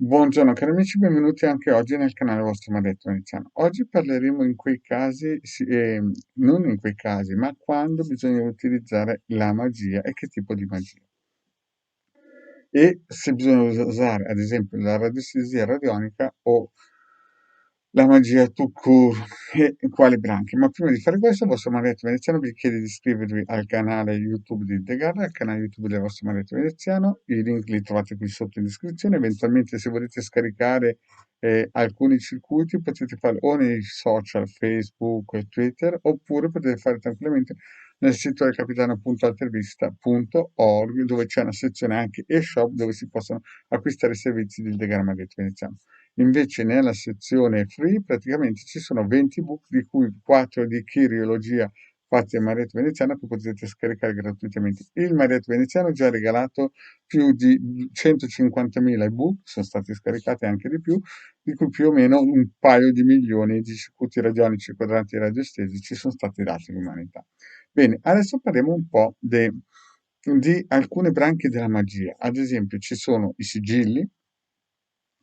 Buongiorno cari amici, benvenuti anche oggi nel canale vostro Maledetto Veneziano. Oggi parleremo in quei casi, non in quei casi, ma quando bisogna utilizzare la magia e che tipo di magia. E se bisogna usare, ad esempio, la radiestesia radionica o la magia tout court e quali branche. Ma prima di fare questo, il vostro Maledetto Veneziano vi chiede di iscrivervi al canale YouTube di The Garda, al canale YouTube del vostro Maledetto Veneziano. I link li trovate qui sotto in descrizione. Eventualmente, se volete scaricare alcuni circuiti, potete farlo o nei social Facebook e Twitter, oppure potete fare tranquillamente nel sito del capitano.altervista.org, dove c'è una sezione anche e-shop dove si possono acquistare i servizi del The Garda Maledetto Veneziano. Invece nella sezione free praticamente ci sono 20 book, di cui 4 di chiriologia fatti a Marietto Veneziano che potete scaricare gratuitamente. Il Marietto Veneziano ha già regalato più di 150.000 ebook, sono stati scaricati anche di più, di cui più o meno un paio di milioni di circuiti radionici quadranti radiostesici sono stati dati all'umanità. Bene, adesso parliamo un po' di alcune branche della magia. Ad esempio ci sono i sigilli,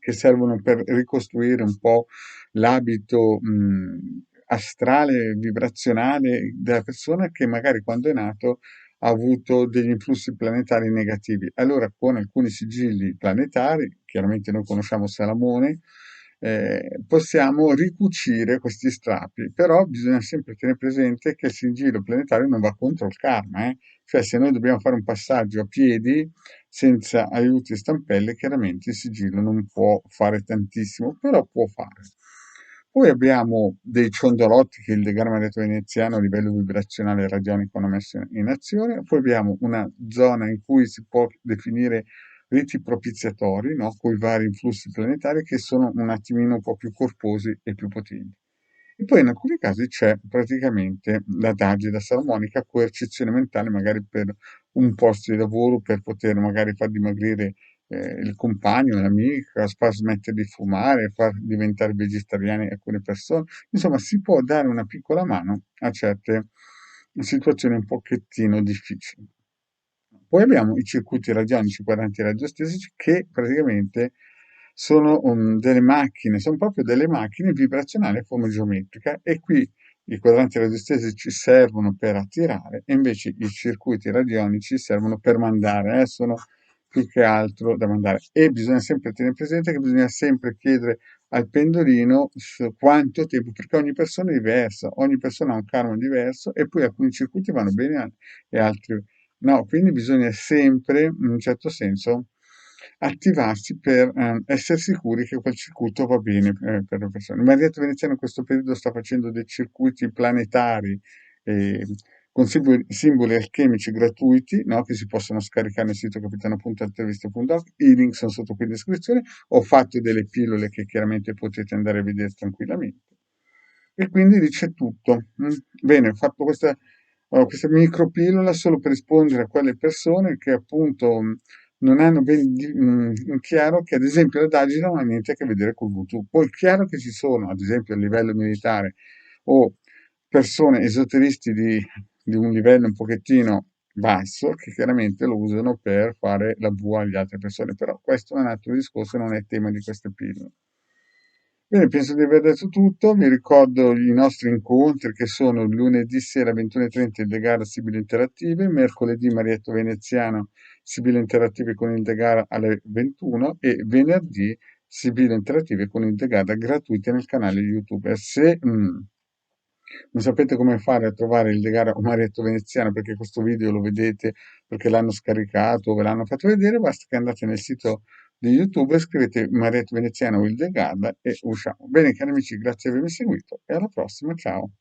che servono per ricostruire un po' l'abito astrale, vibrazionale della persona che magari quando è nato ha avuto degli influssi planetari negativi. Allora, con alcuni sigilli planetari, chiaramente noi conosciamo Salamone, possiamo ricucire questi strappi, però bisogna sempre tenere presente che il sigillo planetario non va contro il karma, eh? Cioè se noi dobbiamo fare un passaggio a piedi, senza aiuti e stampelle, chiaramente il sigillo non può fare tantissimo, però può fare. Poi abbiamo dei ciondolotti che il Degarmareto veneziano a livello vibrazionale e radionico hanno messo in azione, poi abbiamo una zona in cui si può definire riti propiziatori, no? Con i vari influssi planetari che sono un attimino un po' più corposi e più potenti. E poi in alcuni casi c'è praticamente l'adagio da salomonica, coercizione mentale, magari per un posto di lavoro, per poter magari far dimagrire il compagno, l'amica, far smettere di fumare, far diventare vegetariani alcune persone. Insomma, si può dare una piccola mano a certe situazioni un pochettino difficili. Poi abbiamo i circuiti radionici quadranti radiostesici che praticamente sono delle macchine, sono proprio delle macchine vibrazionali a forma geometrica e qui i quadranti radiostesici servono per attirare e invece i circuiti radionici servono per mandare, sono più che altro da mandare. E bisogna sempre tenere presente che bisogna sempre chiedere al pendolino su quanto tempo, perché ogni persona è diversa, ogni persona ha un karma diverso e poi alcuni circuiti vanno bene e altri no, quindi bisogna sempre, in un certo senso, attivarsi per essere sicuri che quel circuito va bene per le persone. Il Marietto Veneziano in questo periodo sta facendo dei circuiti planetari eh, con simboli alchemici gratuiti, no, che si possono scaricare nel sito capitano.interviste.org. I link sono sotto qui in descrizione. Ho fatto delle pillole che chiaramente potete andare a vedere tranquillamente. E quindi dice tutto. Bene, ho fatto questa micropillola solo per rispondere a quelle persone che appunto non hanno ben in chiaro che ad esempio l'adagio non ha niente a che vedere col voodoo. Poi è chiaro che ci sono, ad esempio a livello militare o persone esoteristi di un livello un pochettino basso che chiaramente lo usano per fare la bua alle altre persone, però questo è un altro discorso, non è tema di queste pillole. Bene, penso di aver detto tutto. Vi ricordo i nostri incontri che sono lunedì sera 21:30 il De Gara Sibille Interattive, mercoledì Marietto Veneziano Sibille Interattive con il De Gara alle 21 e venerdì Sibille Interattive con il De Gara gratuite nel canale YouTube. E se non sapete come fare a trovare il De Gara o Marietto Veneziano perché questo video lo vedete perché l'hanno scaricato o ve l'hanno fatto vedere, basta che andate nel sito di YouTube, scrivete Marietto Veneziano o il De Garda e usciamo. Bene, cari amici, grazie di avermi seguito e alla prossima, ciao.